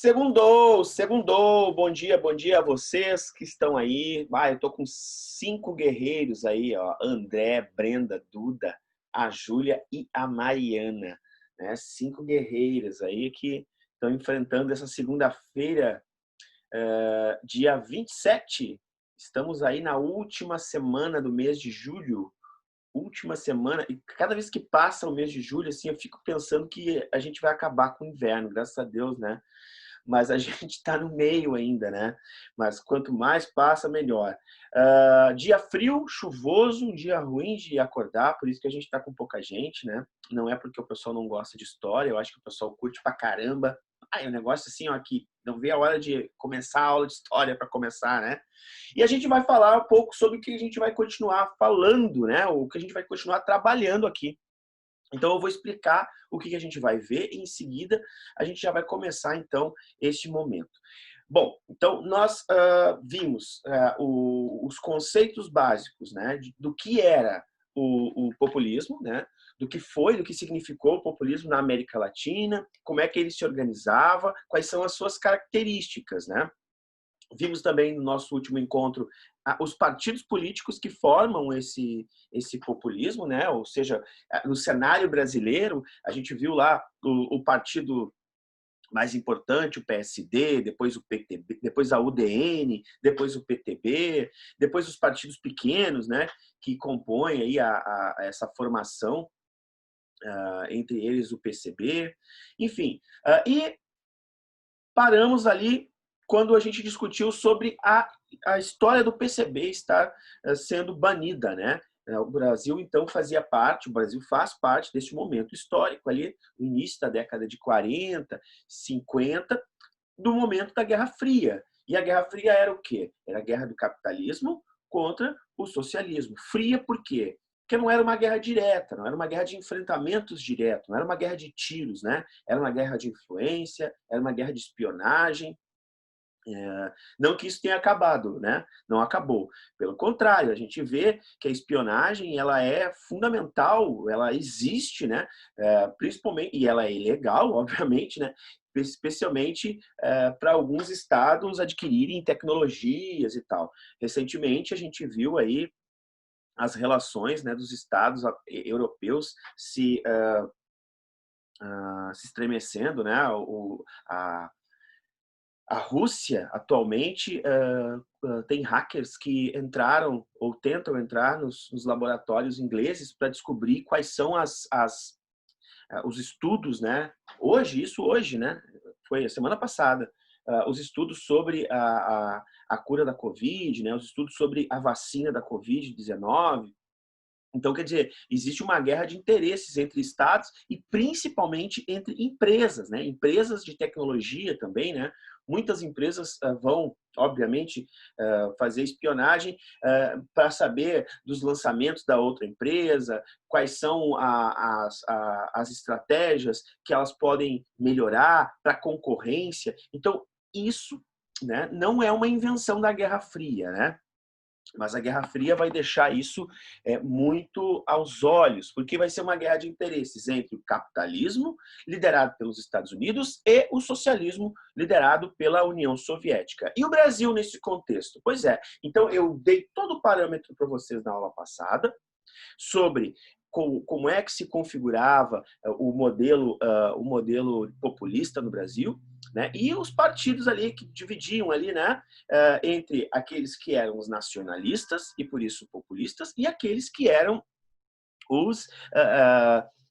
Segundou, segundou. Bom dia a vocês que estão aí. Eu tô com 5 guerreiros aí, ó. André, Brenda, Duda, a Júlia e a Mariana, né? 5 guerreiras aí que estão enfrentando essa segunda-feira, dia 27. Estamos aí na última semana do mês de julho. Última semana, e cada vez que passa o mês de julho, assim, eu fico pensando que a gente vai acabar com o inverno, graças a Deus, né? Mas a gente está no meio ainda, né? Mas quanto mais passa, melhor. Dia frio, chuvoso, um dia ruim de acordar, por isso que a gente está com pouca gente, né? Não é porque o pessoal não gosta de história, eu acho que o pessoal curte pra caramba. É um negócio assim, ó, que não vê a hora de começar a aula de história para começar, né? E a gente vai falar um pouco sobre o que a gente vai continuar falando, né? O que a gente vai continuar trabalhando aqui. Então eu vou explicar o que a gente vai ver e em seguida a gente já vai começar então este momento. Bom, então nós vimos os conceitos básicos, né, do que era o populismo, né, do que foi, do que significou o populismo na América Latina, como é que ele se organizava, quais são as suas características, né? Vimos também no nosso último encontro os partidos políticos que formam esse populismo, né? Ou seja, no cenário brasileiro, a gente viu lá o partido mais importante, o PSD, depois o PTB, depois a UDN, depois o PTB, depois os partidos pequenos, né? Que compõem aí essa formação, entre eles o PCB, enfim. E paramos ali quando a gente discutiu sobre a história do PCB estar sendo banida, né? O Brasil, então, fazia parte, o Brasil faz parte desse momento histórico ali, no início da década de 40, 50, do momento da Guerra Fria. E a Guerra Fria era o quê? Era a guerra do capitalismo contra o socialismo. Fria por quê? Porque não era uma guerra direta, não era uma guerra de enfrentamentos diretos, não era uma guerra de tiros, né? Era uma guerra de influência, era uma guerra de espionagem. Não que isso tenha acabado, né? Não acabou. Pelo contrário, a gente vê que a espionagem ela é fundamental, ela existe, né? Principalmente, e ela é ilegal, obviamente, né? Especialmente para alguns estados adquirirem tecnologias e tal. Recentemente a gente viu aí as relações, né, dos estados europeus se estremecendo, né? A Rússia, atualmente, tem hackers que entraram ou tentam entrar nos laboratórios ingleses para descobrir quais são os estudos, né? Hoje, né? Foi a semana passada, os estudos sobre a cura da Covid, né? Os estudos sobre a vacina da Covid-19. Então, quer dizer, existe uma guerra de interesses entre estados e principalmente entre empresas, né? Empresas de tecnologia também, né? Muitas empresas vão, obviamente, fazer espionagem para saber dos lançamentos da outra empresa, quais são as estratégias que elas podem melhorar para a concorrência. Então, isso, né, não é uma invenção da Guerra Fria, né? Mas a Guerra Fria vai deixar isso muito aos olhos, porque vai ser uma guerra de interesses entre o capitalismo, liderado pelos Estados Unidos, e o socialismo, liderado pela União Soviética. E o Brasil nesse contexto? Pois é, então eu dei todo o parâmetro para vocês na aula passada, sobre como é que se configurava o modelo populista no Brasil, né? E os partidos ali que dividiam ali, né, entre aqueles que eram os nacionalistas e por isso populistas e aqueles que eram os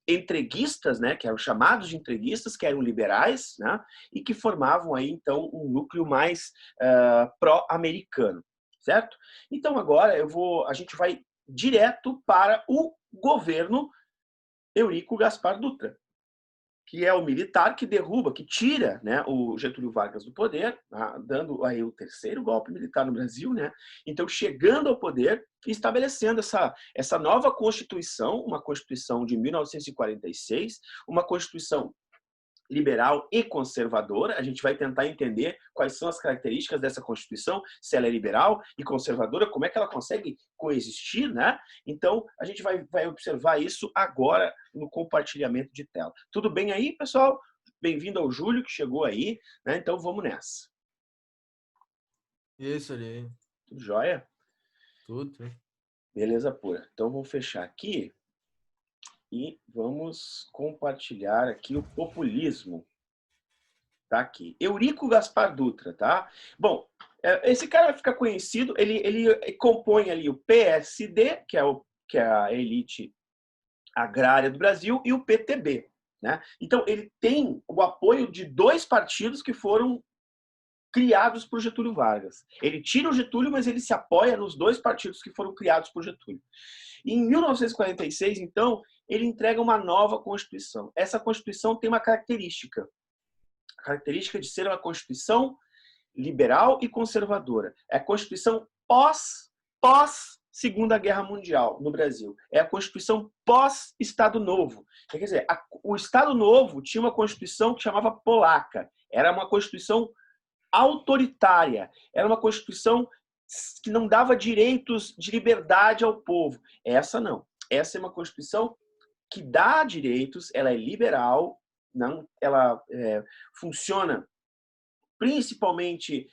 entreguistas, né, que eram chamados de entreguistas, que eram liberais, né, e que formavam aí então um núcleo mais pró-americano, certo? Então agora a gente vai direto para o governo Eurico Gaspar Dutra, que é o militar que derruba, que tira, né, o Getúlio Vargas do poder, dando aí o terceiro golpe militar no Brasil, né? Então, chegando ao poder e estabelecendo essa nova Constituição, uma Constituição de 1946, uma Constituição liberal e conservadora. A gente vai tentar entender quais são as características dessa Constituição, se ela é liberal e conservadora, como é que ela consegue coexistir, né? Então, a gente vai observar isso agora no compartilhamento de tela. Tudo bem aí, pessoal? Bem-vindo ao Júlio, que chegou aí, né? Então vamos nessa. Isso ali. Tudo jóia? Tudo. Beleza pura. Então vamos fechar aqui e vamos compartilhar aqui o populismo. Tá aqui. Eurico Gaspar Dutra, tá? Bom, esse cara vai ficar conhecido, ele compõe ali o PSD, que é a elite agrária do Brasil, e o PTB, né? Então ele tem o apoio de dois partidos que foram criados por Getúlio Vargas. Ele tira o Getúlio, mas ele se apoia nos dois partidos que foram criados por Getúlio. E em 1946, então, ele entrega uma nova Constituição. Essa Constituição tem uma característica. A característica de ser uma Constituição liberal e conservadora. É a Constituição pós Segunda Guerra Mundial no Brasil. É a Constituição pós-Estado Novo. Quer dizer, o Estado Novo tinha uma Constituição que chamava polaca. Era uma Constituição autoritária. Era uma Constituição que não dava direitos de liberdade ao povo. Essa não. Essa é uma Constituição que dá direitos, ela é liberal, não, ela funciona principalmente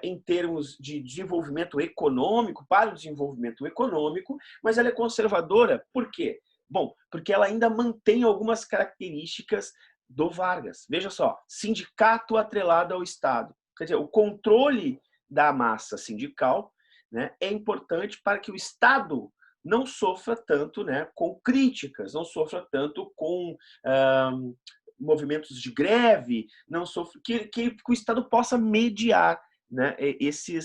em termos de desenvolvimento econômico, para o desenvolvimento econômico, mas ela é conservadora. Por quê? Bom, porque ela ainda mantém algumas características do Vargas. Veja só, sindicato atrelado ao Estado. Quer dizer, o controle da massa sindical, né, é importante para que o Estado não sofra tanto, né, com críticas, não sofra tanto com movimentos de greve, não sofra, que o Estado possa mediar, né, esse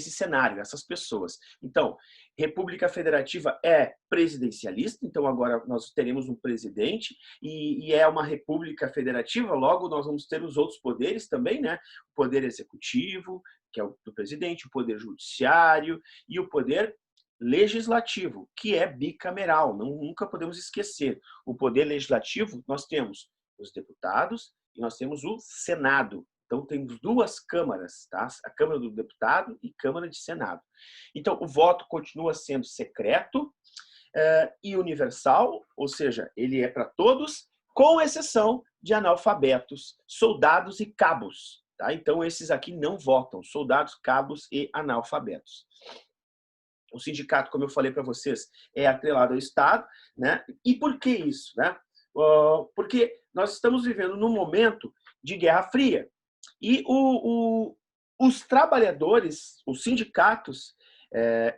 cenário, essas pessoas. Então, República Federativa é presidencialista, então agora nós teremos um presidente e é uma república federativa, logo nós vamos ter os outros poderes também, né? O poder executivo, que é o do presidente, o poder judiciário e o poder legislativo, que é bicameral, nunca podemos esquecer. O poder legislativo, nós temos os deputados e nós temos o Senado. Então, temos duas câmaras, tá? A Câmara do Deputado e Câmara de Senado. Então, o voto continua sendo secreto e universal, ou seja, ele é para todos, com exceção de analfabetos, soldados e cabos. Tá? Então, esses aqui não votam, soldados, cabos e analfabetos. O sindicato, como eu falei para vocês, é atrelado ao Estado, né? E por que isso, né? Porque nós estamos vivendo num momento de Guerra Fria. E os trabalhadores, os sindicatos,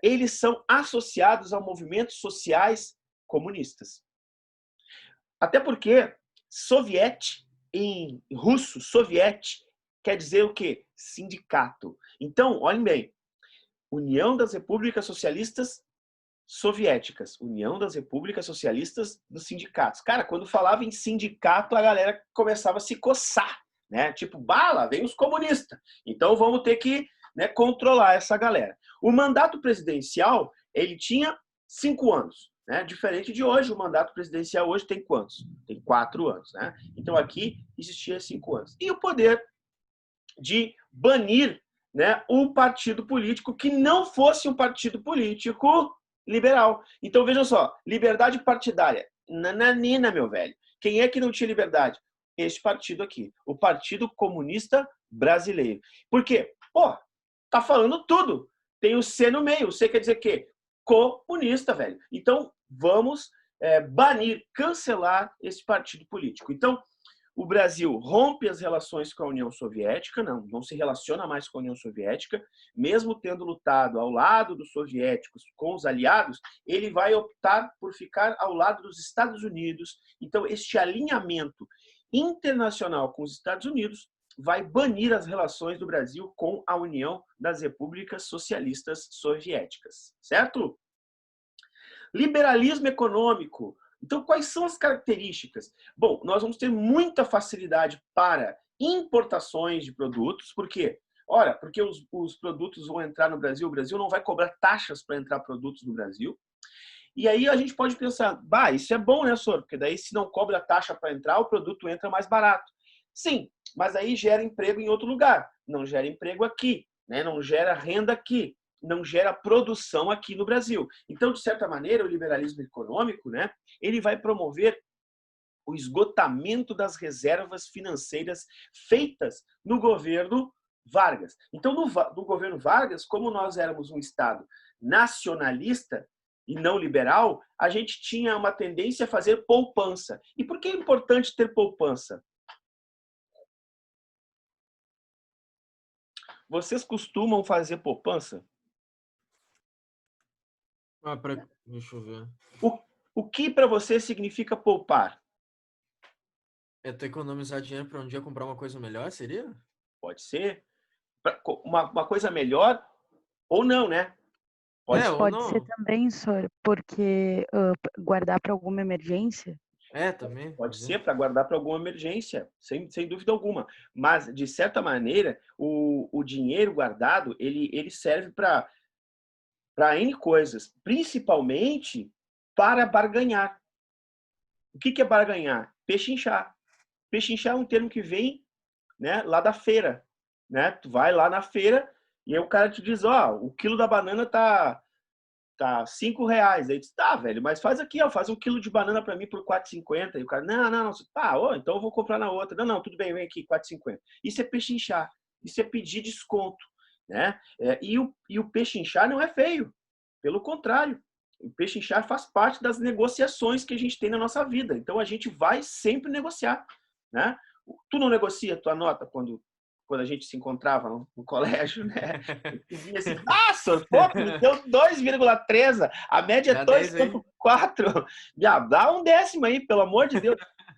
eles são associados a movimentos sociais comunistas. Até porque soviet, em russo, soviet, quer dizer o quê? Sindicato. Então, olhem bem, União das Repúblicas Socialistas Soviéticas, União das Repúblicas Socialistas dos Sindicatos. Cara, quando falava em sindicato, a galera começava a se coçar, né? Tipo, bala, vem os comunistas. Então vamos ter que, né, controlar essa galera. O mandato presidencial, ele tinha 5 anos, né? Diferente de hoje, o mandato presidencial hoje tem quantos? Tem 4 anos, né? Então aqui existia 5 anos. E o poder de banir, né, um partido político que não fosse um partido político liberal. Então, veja só, liberdade partidária. Nananina, meu velho. Quem é que não tinha liberdade? Este partido aqui, o Partido Comunista Brasileiro. Por quê? Pô, tá falando tudo. Tem o C no meio. O C quer dizer o quê? Comunista, velho. Então, vamos banir, cancelar esse partido político. Então, o Brasil rompe as relações com a União Soviética, não se relaciona mais com a União Soviética, mesmo tendo lutado ao lado dos soviéticos com os aliados, ele vai optar por ficar ao lado dos Estados Unidos. Então, este alinhamento internacional com os Estados Unidos vai banir as relações do Brasil com a União das Repúblicas Socialistas Soviéticas, certo? Liberalismo econômico. Então, quais são as características? Bom, nós vamos ter muita facilidade para importações de produtos. Por quê? Ora, porque os produtos vão entrar no Brasil, o Brasil não vai cobrar taxas para entrar produtos no Brasil. E aí a gente pode pensar, bah, isso é bom, né, Sor? Porque daí se não cobra taxa para entrar, o produto entra mais barato. Sim, mas aí gera emprego em outro lugar. Não gera emprego aqui, né? Não gera renda aqui. Não gera produção aqui no Brasil. Então, de certa maneira, o liberalismo econômico, né, ele vai promover o esgotamento das reservas financeiras feitas no governo Vargas. Então, no governo Vargas, como nós éramos um Estado nacionalista e não liberal, a gente tinha uma tendência a fazer poupança. E por que é importante ter poupança? Vocês costumam fazer poupança? Deixa eu ver. O que para você significa poupar? É tu economizar dinheiro para um dia comprar uma coisa melhor, seria? Pode ser uma coisa melhor ou não, né? Pode ser. Ou Pode ser não. também, Sor, porque guardar para alguma emergência. Também. Pode ser para guardar para alguma emergência, sem dúvida alguma. Mas, de certa maneira, o dinheiro guardado, ele serve para N coisas, principalmente para barganhar. O que é barganhar? Pechinchar. Pechinchar é um termo que vem, né, lá da feira. Né? Tu vai lá na feira e aí o cara te diz, ó, o quilo da banana tá R$ 5. Aí diz, tá, velho, mas faz aqui, ó, faz 1 quilo de banana para mim por R$ 4,50. E o cara, não, tá, então eu vou comprar na outra. Não, tudo bem, vem aqui, R$ 4,50. Isso é pechinchar, isso é pedir desconto, né? E o pechinchar não é feio, pelo contrário. O pechinchar faz parte das negociações que a gente tem na nossa vida. Então a gente vai sempre negociar, né? Tu não negocia tua nota quando a gente se encontrava no colégio, né? Tu via assim, nossa, pô, tu me deu 2,3, a média é Dá 10 aí. 2,4. Já dá um décimo aí, pelo amor de Deus.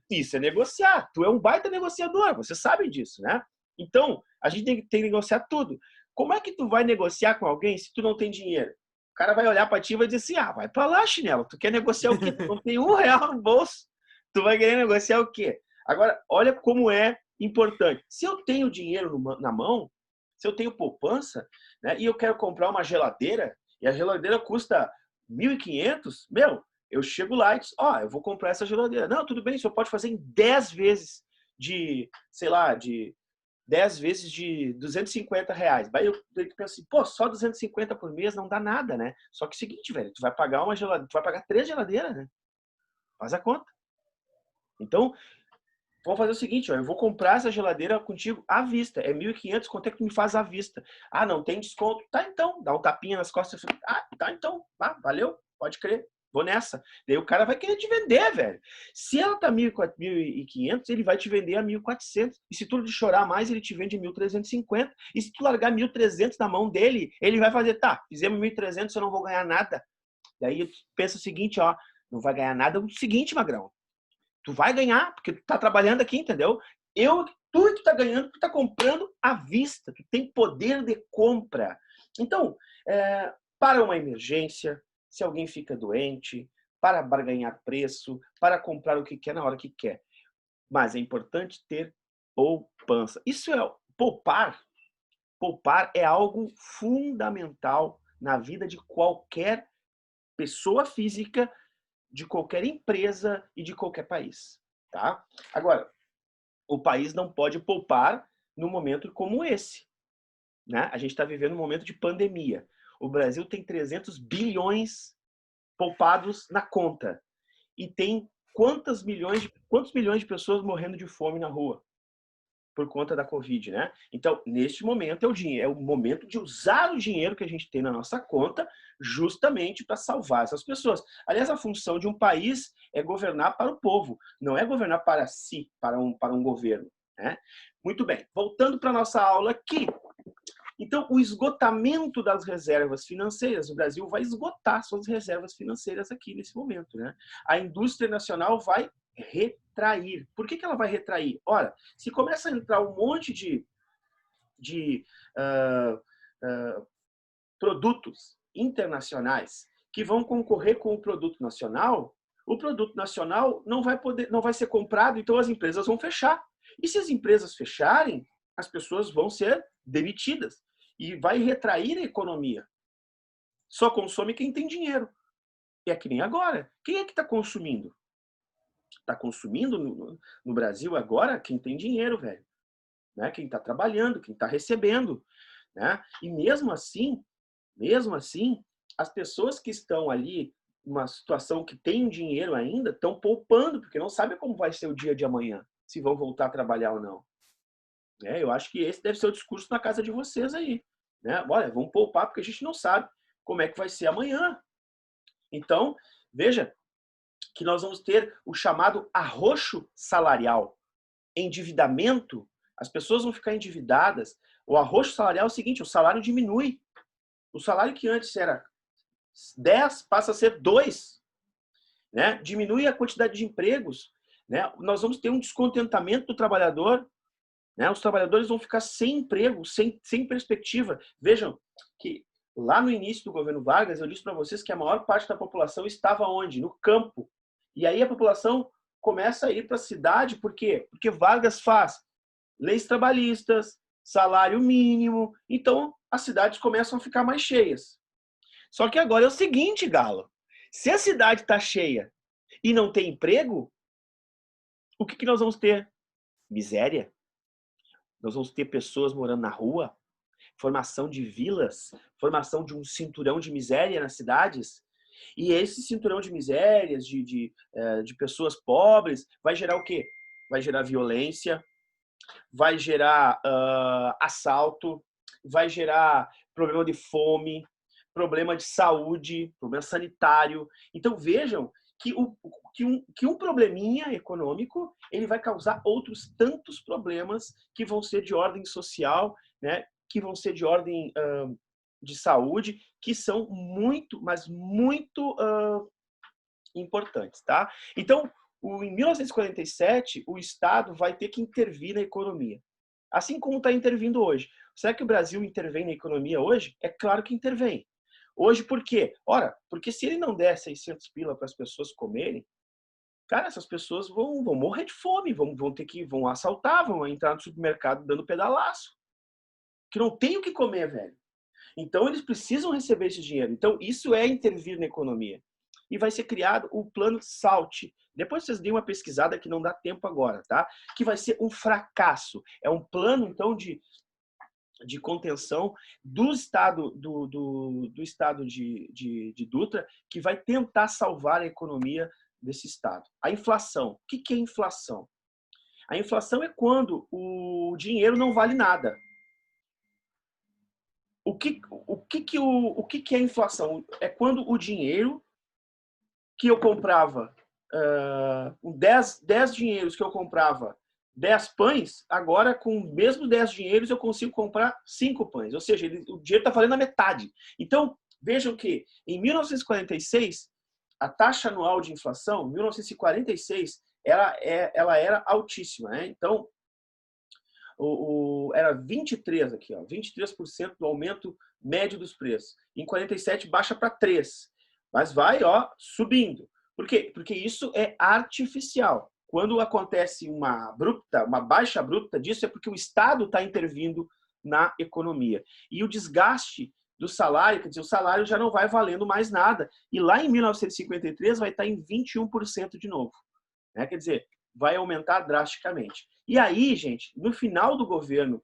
Isso é negociar. Tu é um baita negociador, você sabe disso, né? Então, a gente tem que negociar tudo. Como é que tu vai negociar com alguém se tu não tem dinheiro? O cara vai olhar pra ti e vai dizer assim, vai pra lá, chinelo, tu quer negociar o quê? Tu não tem R$ 1 no bolso. Tu vai querer negociar o quê? Agora, olha como é importante. Se eu tenho dinheiro na mão, se eu tenho poupança, né, e eu quero comprar uma geladeira, e a geladeira custa 1.500, eu chego lá e digo, eu vou comprar essa geladeira. Não, tudo bem, o senhor pode fazer em 10 vezes de, sei lá, de 10 vezes de R$ 250. Aí eu penso assim, só 250 por mês não dá nada, né? Só que é o seguinte, velho, tu vai pagar uma geladeira, tu vai pagar 3 geladeiras, né? Faz a conta. Então, vamos fazer o seguinte, eu vou comprar essa geladeira contigo à vista. É 1.500, quanto é que tu me faz à vista? Ah, não tem desconto. Tá, então. Dá um tapinha nas costas. Ah, tá, então. Valeu. Pode crer. Vou nessa. Daí o cara vai querer te vender, velho. Se ela tá 1.500, ele vai te vender a 1.400. E se tu de chorar mais, ele te vende 1.350. E se tu largar 1.300 na mão dele, ele vai fazer, tá, fizemos 1.300, eu não vou ganhar nada. Daí pensa o seguinte, não vai ganhar nada. O seguinte, magrão. Tu vai ganhar, porque tu tá trabalhando aqui, entendeu? Tu tá ganhando, tu tá comprando à vista, tu tem poder de compra. Então, para uma emergência, se alguém fica doente, para barganhar preço, para comprar o que quer na hora que quer. Mas é importante ter poupança. Isso é poupar. Poupar é algo fundamental na vida de qualquer pessoa física, de qualquer empresa e de qualquer país, tá? Agora, o país não pode poupar num momento como esse, né? A gente está vivendo um momento de pandemia. O Brasil tem 300 bilhões poupados na conta e tem quantos milhões de pessoas morrendo de fome na rua por conta da Covid, né? Então, neste momento é o momento de usar o dinheiro que a gente tem na nossa conta justamente para salvar essas pessoas. Aliás, a função de um país é governar para o povo, não é governar para si, para um governo, né? Muito bem, voltando para a nossa aula aqui. Então, o esgotamento das reservas financeiras, o Brasil vai esgotar suas reservas financeiras aqui nesse momento, né? A indústria nacional vai retrair. Por que ela vai retrair? Ora, se começa a entrar um monte de produtos internacionais que vão concorrer com o produto nacional não vai ser comprado, então as empresas vão fechar. E se as empresas fecharem, as pessoas vão ser demitidas e vai retrair a economia. Só consome quem tem dinheiro. E é que nem agora. Quem é que está consumindo? Está consumindo no Brasil agora quem tem dinheiro, velho. Né? Quem está trabalhando, quem está recebendo. Né? E mesmo assim, as pessoas que estão ali uma situação que tem dinheiro ainda, estão poupando, porque não sabem como vai ser o dia de amanhã, se vão voltar a trabalhar ou não. Eu acho que esse deve ser o discurso na casa de vocês aí. Olha, vamos poupar porque a gente não sabe como é que vai ser amanhã. Então, veja que nós vamos ter o chamado arroxo salarial. Endividamento, as pessoas vão ficar endividadas. O arroxo salarial é o seguinte, o salário diminui. O salário que antes era 10 passa a ser 2. Diminui a quantidade de empregos. Nós vamos ter um descontentamento do trabalhador. Os trabalhadores vão ficar sem emprego, sem perspectiva. Vejam que lá no início do governo Vargas, eu disse para vocês que a maior parte da população estava onde? No campo. E aí a população começa a ir para a cidade, por quê? Porque Vargas faz leis trabalhistas, salário mínimo, então as cidades começam a ficar mais cheias. Só que agora é o seguinte, Galo, se a cidade está cheia e não tem emprego, o que nós vamos ter? Miséria. Nós vamos ter pessoas morando na rua, formação de vilas, formação de um cinturão de miséria nas cidades. E esse cinturão de misérias, de pessoas pobres, vai gerar o quê? Vai gerar violência, vai gerar assalto, vai gerar problema de fome, problema de saúde, problema sanitário. Então vejam que um probleminha econômico ele vai causar outros tantos problemas que vão ser de ordem social, que vão ser de ordem de saúde, que são muito, mas muito importantes, tá? Então, em 1947, o Estado vai ter que intervir na economia, assim como está intervindo hoje. Será que o Brasil intervém na economia hoje? É claro que intervém. Hoje, por quê? Ora, porque se ele não der 600 pila para as pessoas comerem, cara, essas pessoas vão morrer de fome, vão assaltar, vão entrar no supermercado dando pedalaço. Que não tem o que comer, velho. Então, eles precisam receber esse dinheiro. Então, isso é intervir na economia. E vai ser criado o Plano SALT. Depois vocês deem uma pesquisada que não dá tempo agora, tá? Que vai ser um fracasso. É um plano, então, de contenção do estado de Dutra, que vai tentar salvar a economia desse estado. A inflação. O que é inflação? A inflação é quando o dinheiro não vale nada. O que é inflação? É quando o dinheiro que eu comprava, 10 dinheiros que eu comprava 10 pães, agora com mesmo 10 dinheiros eu consigo comprar 5 pães. Ou seja, o dinheiro está valendo a metade. Então, vejam que em 1946, a taxa anual de inflação, 1946, ela era altíssima. Então, era 23 aqui, 23% do aumento médio dos preços. Em 47 baixa para 3, mas vai subindo. Por quê? Porque isso é artificial. Quando acontece uma baixa abrupta disso é porque o Estado está intervindo na economia. E o desgaste do salário, quer dizer, o salário já não vai valendo mais nada. E lá em 1953 vai estar em 21% de novo. Quer dizer, vai aumentar drasticamente. E aí, gente, no final do governo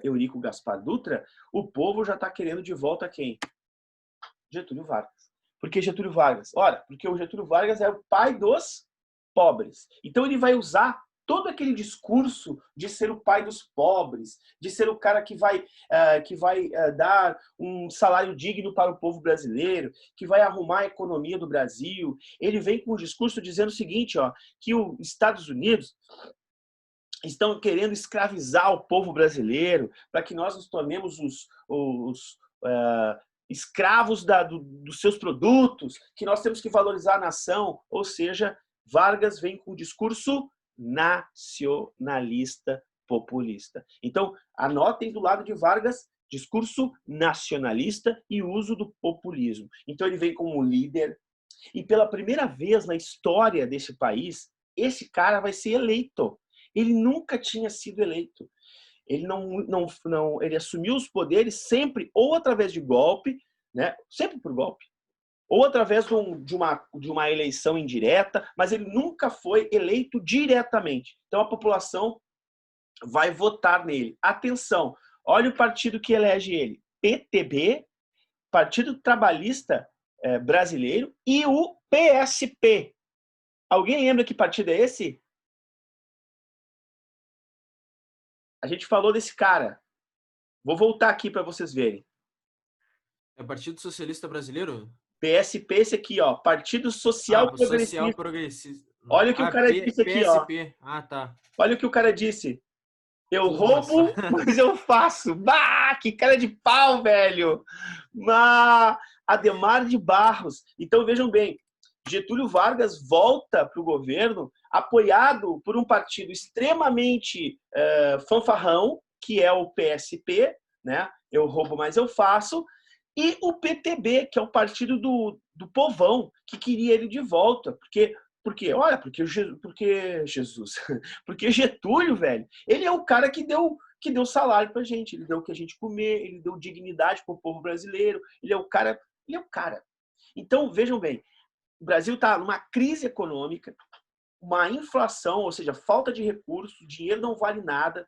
Eurico Gaspar Dutra, o povo já está querendo de volta quem? Getúlio Vargas. Por que Getúlio Vargas? Ora, porque o Getúlio Vargas é o pai dos pobres. Então ele vai usar todo aquele discurso de ser o pai dos pobres, de ser o cara que vai dar um salário digno para o povo brasileiro, que vai arrumar a economia do Brasil. Ele vem com um discurso dizendo o seguinte, que os Estados Unidos estão querendo escravizar o povo brasileiro para que nós nos tornemos os escravos dos seus produtos, que nós temos que valorizar a nação. Ou seja, Vargas vem com um discurso nacionalista populista. Então, anotem do lado de Vargas, discurso nacionalista e uso do populismo. Então, ele vem como líder e pela primeira vez na história desse país, esse cara vai ser eleito. Ele nunca tinha sido eleito. Ele ele assumiu os poderes sempre ou através de golpe, sempre por golpe, ou através de uma eleição indireta, mas ele nunca foi eleito diretamente. Então a população vai votar nele. Atenção, olha o partido que elege ele, PTB, Partido Trabalhista Brasileiro e o PSP. Alguém lembra que partido é esse? A gente falou desse cara. Vou voltar aqui para vocês verem. É o Partido Socialista Brasileiro? PSP, esse aqui, ó. Partido Social Progressista. Social Progressista. Olha o que o cara disse aqui, PSP. ó. Tá. Olha o que o cara disse. Eu Tudo roubo, mas eu faço. Bah, que cara de pau, velho. Ademar de Barros. Então, vejam bem, Getúlio Vargas volta para o governo apoiado por um partido extremamente fanfarrão, que é o PSP, né? Eu roubo, mas eu faço, e o PTB, que é o partido do povão, que queria ele de volta, porque Jesus, porque Getúlio, velho, ele é o cara que deu salário pra gente, ele deu o que a gente comer, ele deu dignidade pro povo brasileiro, ele é o cara. Então, vejam bem, o Brasil está numa crise econômica, uma inflação, ou seja, falta de recursos, dinheiro não vale nada,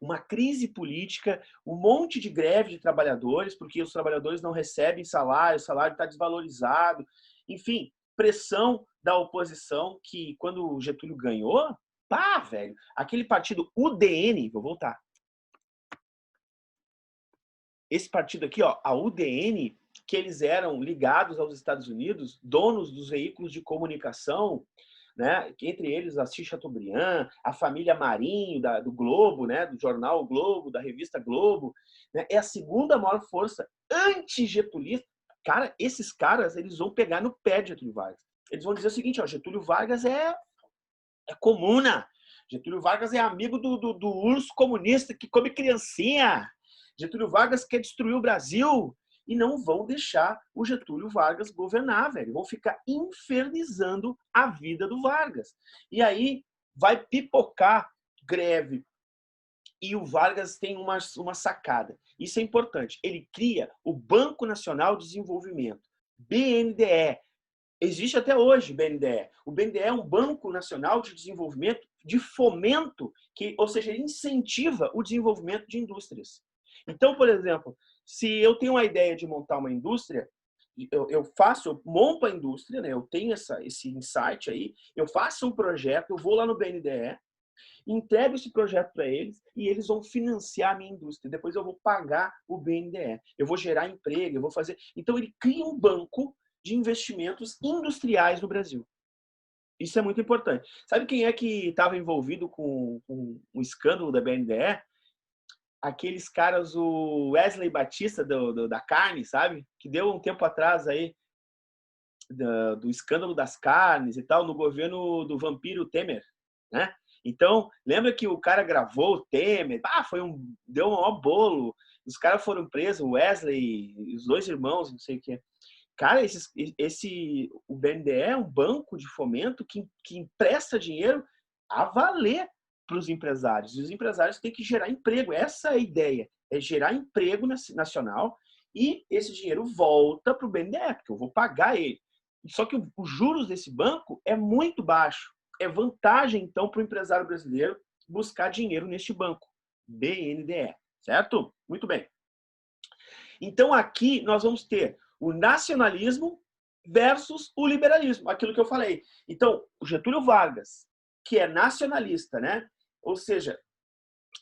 uma crise política, um monte de greve de trabalhadores, porque os trabalhadores não recebem salário, o salário está desvalorizado, enfim, pressão da oposição que, quando o Getúlio ganhou, velho, aquele partido UDN, vou voltar. Esse partido aqui, ó, a UDN, que eles eram ligados aos Estados Unidos, donos dos veículos de comunicação, né? Entre eles a Assis Chateaubriand, a família Marinho do Globo, né? Do jornal o Globo, da revista Globo, né? É a segunda maior força anti-getulista. Cara, esses caras, eles vão pegar no pé de Getúlio Vargas. Eles vão dizer o seguinte, ó, Getúlio Vargas é comuna. Getúlio Vargas é amigo do urso comunista que come criancinha. Getúlio Vargas quer destruir o Brasil. E não vão deixar o Getúlio Vargas governar, velho. Vão ficar infernizando a vida do Vargas. E aí vai pipocar greve. E o Vargas tem uma sacada. Isso é importante. Ele cria o Banco Nacional de Desenvolvimento, BNDE. Existe até hoje o BNDE. O BNDE é um Banco Nacional de Desenvolvimento de fomento, ou seja, ele incentiva o desenvolvimento de indústrias. Então, por exemplo, se eu tenho uma ideia de montar uma indústria, eu monto a indústria, né? Eu tenho esse insight aí, eu faço um projeto, eu vou lá no BNDE, entrego esse projeto para eles e eles vão financiar a minha indústria. Depois eu vou pagar o BNDE, eu vou gerar emprego, eu vou fazer... Então, ele cria um banco de investimentos industriais no Brasil. Isso é muito importante. Sabe quem é que estava envolvido com o escândalo da BNDE? Aqueles caras, o Wesley Batista da carne, sabe? Que deu um tempo atrás aí do escândalo das carnes e tal, no governo do vampiro Temer, né? Então, lembra que o cara gravou o Temer? Deu um maior bolo. Os caras foram presos, o Wesley, os dois irmãos, não sei o que. Cara, o BNDE é um banco de fomento que empresta dinheiro a valer para os empresários. E os empresários têm que gerar emprego. Essa é a ideia. É gerar emprego nacional e esse dinheiro volta para o BNDE, porque eu vou pagar ele. Só que os juros desse banco é muito baixo. É vantagem, então, para o empresário brasileiro buscar dinheiro neste banco, BNDE. Certo? Muito bem. Então, aqui nós vamos ter o nacionalismo versus o liberalismo, aquilo que eu falei. Então, o Getúlio Vargas, que é nacionalista, né? Ou seja,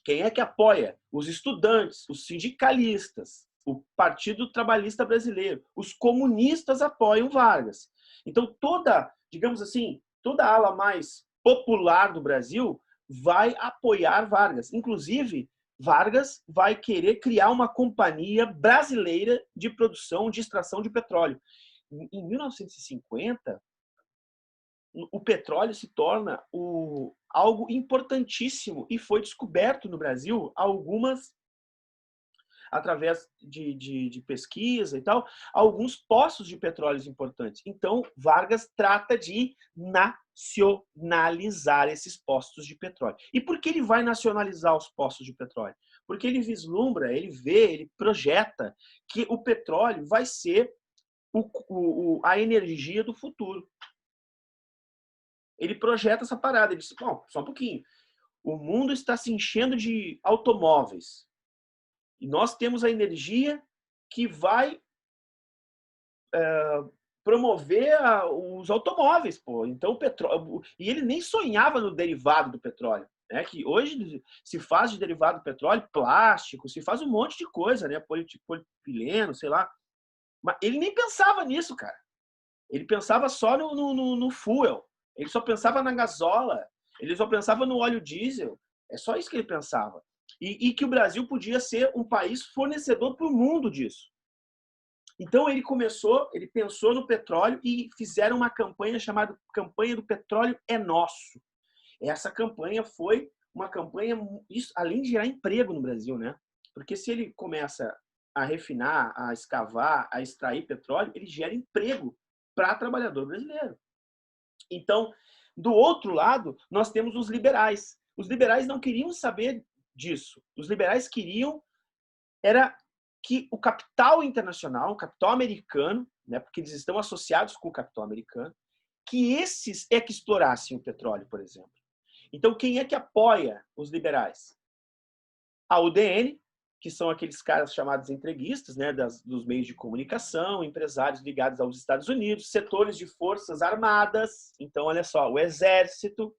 quem é que apoia? Os estudantes, os sindicalistas, o Partido Trabalhista Brasileiro, os comunistas apoiam Vargas. Então, digamos assim, toda a ala mais popular do Brasil vai apoiar Vargas. Inclusive, Vargas vai querer criar uma companhia brasileira de produção, de extração de petróleo. Em 1950, o petróleo se torna algo importantíssimo e foi descoberto no Brasil através de pesquisa e tal, alguns poços de petróleo importantes. Então, Vargas trata de nacionalizar esses poços de petróleo. E por que ele vai nacionalizar os poços de petróleo? Porque ele vislumbra, ele projeta que o petróleo vai ser a energia do futuro. Ele projeta essa parada. Ele diz, bom, só um pouquinho. O mundo está se enchendo de automóveis. E nós temos a energia que vai promover os automóveis, pô. Então, o petróleo... E ele nem sonhava no derivado do petróleo, né? Que hoje se faz de derivado do petróleo plástico, se faz um monte de coisa, né? Polipileno, sei lá. Mas ele nem pensava nisso, cara. Ele pensava só no fuel. Ele só pensava na gasola. Ele só pensava no óleo diesel. É só isso que ele pensava. E que o Brasil podia ser um país fornecedor para o mundo disso. Então ele pensou no petróleo e fizeram uma campanha chamada Campanha do Petróleo é Nosso. Essa campanha foi uma campanha, isso, além de gerar emprego no Brasil, né? Porque se ele começa a refinar, a escavar, a extrair petróleo, ele gera emprego para trabalhador brasileiro. Então, do outro lado, nós temos os liberais. Os liberais não queriam saber disso. Os liberais queriam era que o capital internacional, o capital americano, né, porque eles estão associados com o capital americano, que esses é que explorassem o petróleo, por exemplo. Então, quem é que apoia os liberais? A UDN, que são aqueles caras chamados entreguistas, né, dos meios de comunicação, empresários ligados aos Estados Unidos, setores de forças armadas. Então, olha só, o exército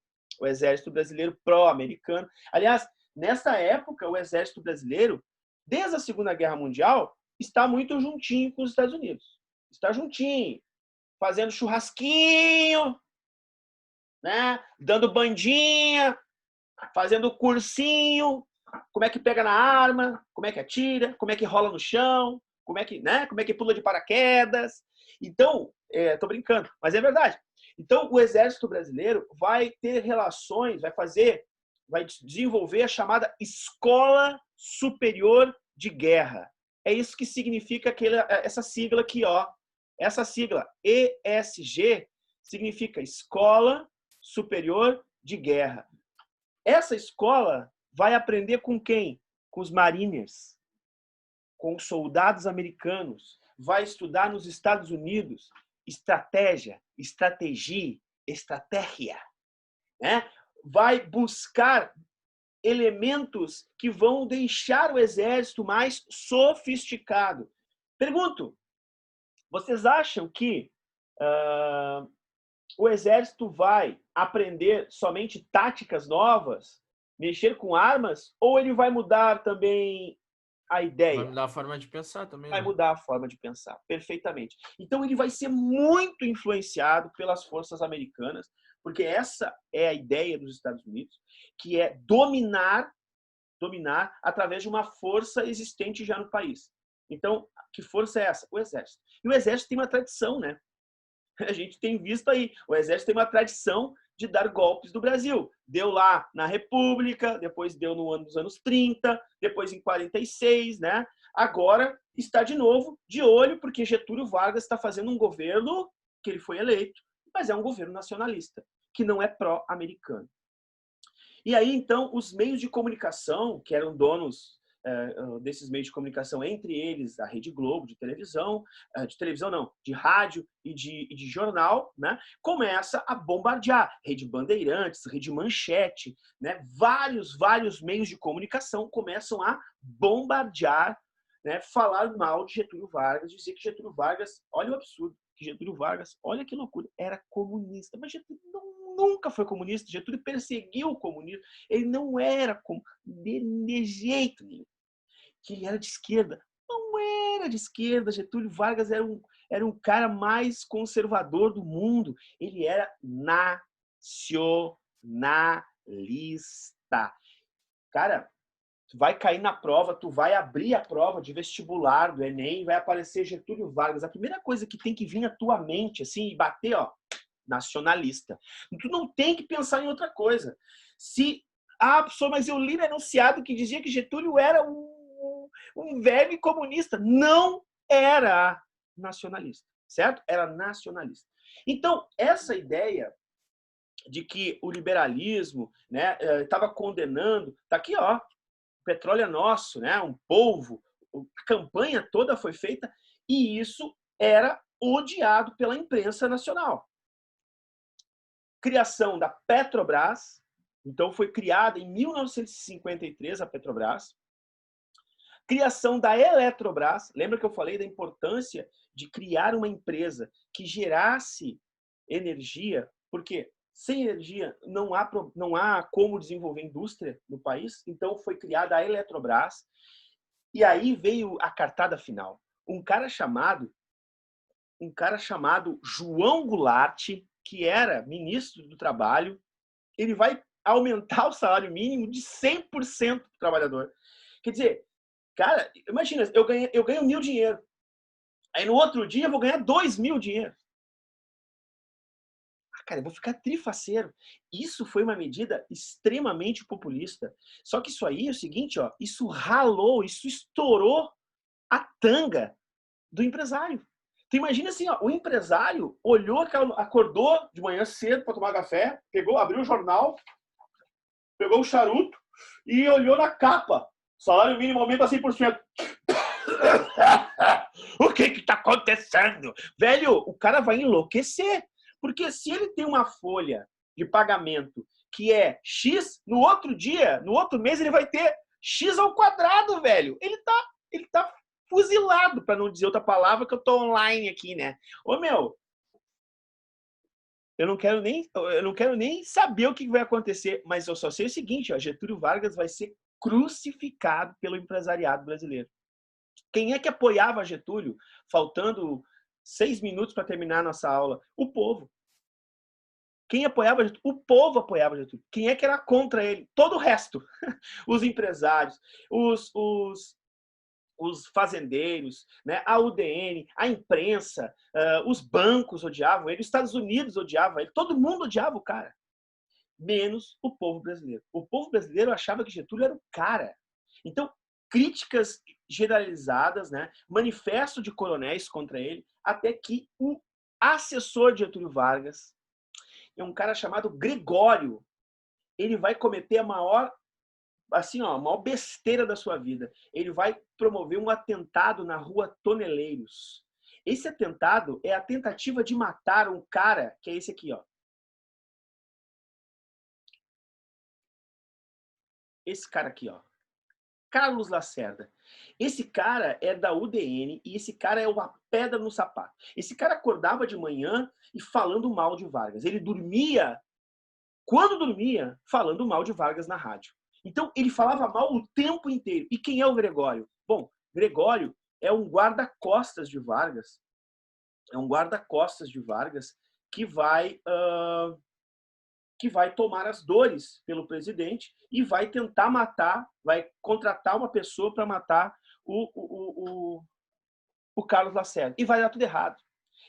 brasileiro pró-americano. Aliás, nessa época, o exército brasileiro, desde a Segunda Guerra Mundial, está muito juntinho com os Estados Unidos. Está juntinho, fazendo churrasquinho, né? Dando bandinha, fazendo cursinho, como é que pega na arma, como é que atira, como é que rola no chão, como é que pula de paraquedas. Então, tô brincando, mas é verdade. Então, o Exército Brasileiro vai ter relações, vai desenvolver a chamada Escola Superior de Guerra. É isso que significa essa sigla aqui, ó. Essa sigla ESG significa Escola Superior de Guerra. Essa escola vai aprender com quem? Com os mariners, com os soldados americanos. Vai estudar nos Estados Unidos estratégia, estratégia, né? Vai buscar elementos que vão deixar o exército mais sofisticado. Pergunto, vocês acham que o exército vai aprender somente táticas novas, mexer com armas, ou ele vai mudar também a ideia? Vai mudar a forma de pensar também, Vai né? mudar a forma de pensar, perfeitamente. Então ele vai ser muito influenciado pelas forças americanas, porque essa é a ideia dos Estados Unidos, que é dominar através de uma força existente já no país. Então, que força é essa? O exército. E o exército tem uma tradição, né? A gente tem visto aí, o exército tem uma tradição de dar golpes no Brasil. Deu lá na República, depois deu nos anos 30, depois em 46, né? Agora está de novo de olho, porque Getúlio Vargas está fazendo um governo que ele foi eleito, mas é um governo nacionalista, que não é pró-americano. E aí, então, os meios de comunicação, que eram donos desses meios de comunicação, entre eles a Rede Globo, de televisão não, de rádio e de jornal, né, começa a bombardear. Rede Bandeirantes, Rede Manchete, né, vários meios de comunicação começam a bombardear, né, falar mal de Getúlio Vargas, dizer que Getúlio Vargas, olha o absurdo, que Getúlio Vargas, olha que loucura, era comunista. Mas Getúlio nunca foi comunista. Getúlio perseguiu o comunismo. Ele não era de jeito nenhum. Que ele era de esquerda. Não era de esquerda. Getúlio Vargas era um cara mais conservador do mundo. Ele era nacionalista. Cara, tu vai cair na prova, tu vai abrir a prova de vestibular do Enem, vai aparecer Getúlio Vargas. A primeira coisa que tem que vir na tua mente, assim, e bater, ó, nacionalista. Tu não tem que pensar em outra coisa. Professor, mas eu li no enunciado que dizia que Getúlio era um verme comunista. Não era nacionalista, certo? Era nacionalista. Então, essa ideia de que o liberalismo, né, estava condenando, tá aqui, ó, o petróleo é nosso, né, um polvo, a campanha toda foi feita e isso era odiado pela imprensa nacional. Criação da Petrobras, então foi criada em 1953 a Petrobras. Criação da Eletrobras, lembra que eu falei da importância de criar uma empresa que gerasse energia, porque sem energia não há como desenvolver indústria no país. Então foi criada a Eletrobras. E aí veio a cartada final. Um cara chamado João Goulart, que era ministro do Trabalho, ele vai aumentar o salário mínimo de 100% para o trabalhador. Quer dizer, cara, imagina, eu ganho 1.000 dinheiro. Aí no outro dia eu vou ganhar 2.000 dinheiro. Cara, eu vou ficar trifaceiro. Isso foi uma medida extremamente populista. Só que isso aí é o seguinte, ó, isso ralou, isso estourou a tanga do empresário. Tu imagina assim, ó, o empresário olhou, acordou de manhã cedo para tomar café, abriu o jornal, pegou o charuto e olhou na capa. Salário mínimo aumenta 100%. O que está acontecendo? Velho, o cara vai enlouquecer. Porque se ele tem uma folha de pagamento que é X, no outro dia, no outro mês, ele vai ter X ao quadrado, velho. Ele tá fuzilado, para não dizer outra palavra, que eu tô online aqui, né? Ô, meu, eu não quero nem saber o que vai acontecer, mas eu só sei o seguinte, ó, Getúlio Vargas vai ser crucificado pelo empresariado brasileiro. Quem é que apoiava Getúlio, faltando 6 minutos para terminar a nossa aula? O povo. Quem apoiava Getúlio? O povo apoiava Getúlio. Quem é que era contra ele? Todo o resto. Os empresários, os fazendeiros, né? A UDN, a imprensa, os bancos odiavam ele, os Estados Unidos odiavam ele, todo mundo odiava o cara. Menos o povo brasileiro. O povo brasileiro achava que Getúlio era o cara. Então, críticas generalizadas, né? Manifesto de coronéis contra ele, até que o assessor de Getúlio Vargas, é um cara chamado Gregório, ele vai cometer a maior besteira da sua vida. Ele vai promover um atentado na rua Toneleiros. Esse atentado é a tentativa de matar um cara, que é esse aqui, ó. Esse cara aqui, ó. Carlos Lacerda. Esse cara é da UDN e esse cara é uma pedra no sapato. Esse cara acordava de manhã e falando mal de Vargas. Ele dormia, quando dormia, falando mal de Vargas na rádio. Então, ele falava mal o tempo inteiro. E quem é o Gregório? Bom, Gregório é um guarda-costas de Vargas. É um guarda-costas de Vargas que vai tomar as dores pelo presidente e vai tentar matar, vai contratar uma pessoa para matar o Carlos Lacerda. E vai dar tudo errado.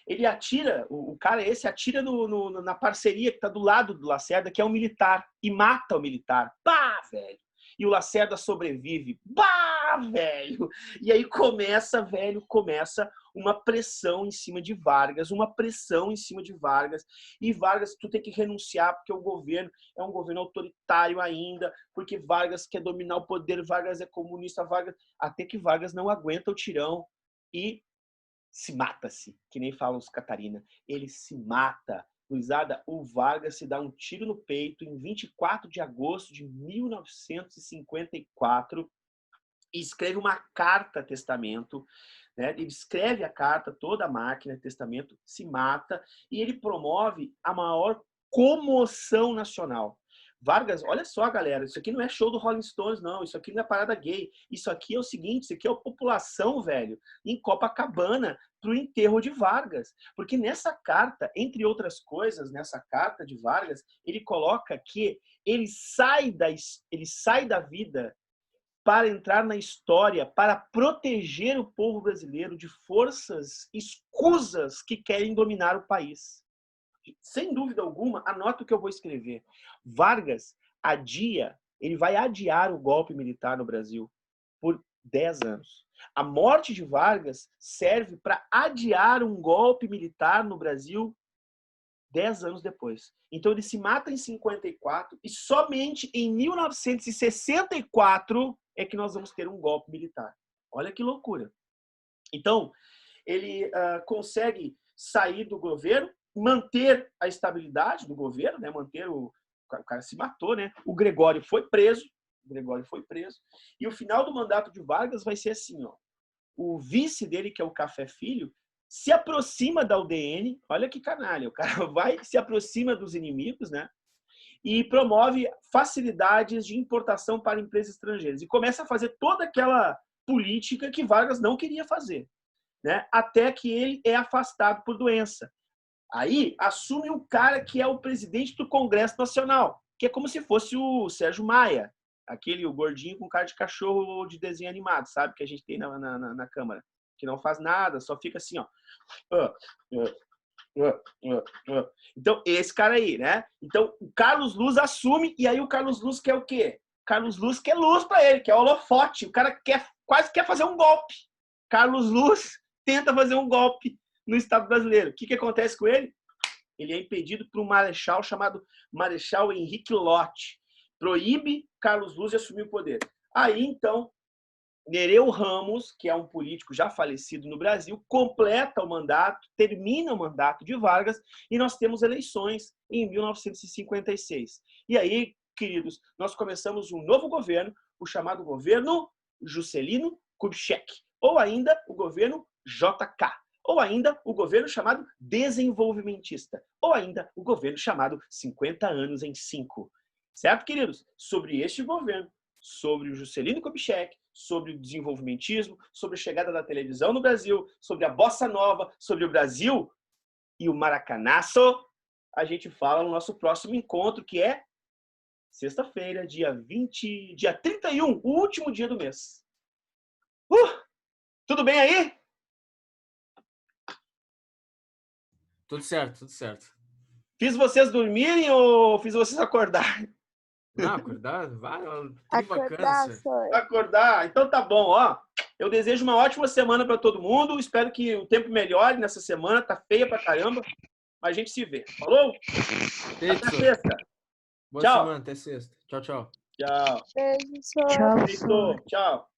Ele atira, o cara esse atira na parceria que está do lado do Lacerda, que é um militar, e mata o militar. Pá, velho! E o Lacerda sobrevive. Bah, velho! E aí começa uma pressão em cima de Vargas, E Vargas, tu tem que renunciar, porque o governo é um governo autoritário ainda, porque Vargas quer dominar o poder, Vargas é comunista, até que Vargas não aguenta o tirão e se mata-se, que nem falam os Catarina. Ele se mata. Gurizada, o Vargas se dá um tiro no peito em 24 de agosto de 1954 e escreve uma carta-testamento, né? Ele escreve a carta, toda a máquina de testamento, se mata e ele promove a maior comoção nacional. Vargas, olha só, galera, isso aqui não é show do Rolling Stones, não. Isso aqui não é parada gay. Isso aqui é o seguinte, isso aqui é a população, velho, em Copacabana, pro enterro de Vargas. Porque nessa carta, entre outras coisas, nessa carta de Vargas, ele coloca que ele sai da vida para entrar na história, para proteger o povo brasileiro de forças escusas que querem dominar o país. Sem dúvida alguma, anota o que eu vou escrever. Vargas ele vai adiar o golpe militar no Brasil por 10 anos. A morte de Vargas serve para adiar um golpe militar no Brasil 10 anos depois. Então ele se mata em 54 e somente em 1964 é que nós vamos ter um golpe militar. Olha que loucura. Então, ele consegue sair do governo, manter a estabilidade do governo, né? O cara se matou, né? O Gregório foi preso. E o final do mandato de Vargas vai ser assim, ó. O vice dele, que é o Café Filho, se aproxima da UDN, olha que canalha, o cara vai, se aproxima dos inimigos, né? E promove facilidades de importação para empresas estrangeiras. E começa a fazer toda aquela política que Vargas não queria fazer, né? Até que ele é afastado por doença. Aí assume o cara que é o presidente do Congresso Nacional, que é como se fosse o Sérgio Maia, o gordinho com cara de cachorro de desenho animado, sabe? Que a gente tem na Câmara. Que não faz nada, só fica assim, ó. Então, esse cara aí, né? Então, o Carlos Luz assume, e aí o Carlos Luz quer o quê? Carlos Luz quer luz para ele, quer holofote. O cara quase quer fazer um golpe. Carlos Luz tenta fazer um golpe no Estado brasileiro. O que acontece com ele? Ele é impedido por um marechal chamado Marechal Henrique Lott. Proíbe Carlos Luz de assumir o poder. Aí, então, Nereu Ramos, que é um político já falecido no Brasil, completa o mandato, termina o mandato de Vargas e nós temos eleições em 1956. E aí, queridos, nós começamos um novo governo, o chamado governo Juscelino Kubitschek, ou ainda o governo JK, ou ainda o governo chamado desenvolvimentista, ou ainda o governo chamado 50 anos em 5. Certo, queridos? Sobre este governo, sobre o Juscelino Kubitschek, sobre o desenvolvimentismo, sobre a chegada da televisão no Brasil, sobre a bossa nova, sobre o Brasil e o maracanaço, a gente fala no nosso próximo encontro, que é sexta-feira, dia 31, o último dia do mês. Tudo bem aí? Tudo certo, tudo certo. Fiz vocês dormirem ou fiz vocês acordarem? Não, acordar, vai, Acordar, foi. Acordar, então tá bom, ó. Eu desejo uma ótima semana para todo mundo. Espero que o tempo melhore nessa semana. Tá feia pra caramba. Mas a gente se vê. Falou? Feito. Até sexta. Boa Tchau. semana, até sexta. Tchau, tchau. Tchau. Beijo, senhor. Feito. Tchau.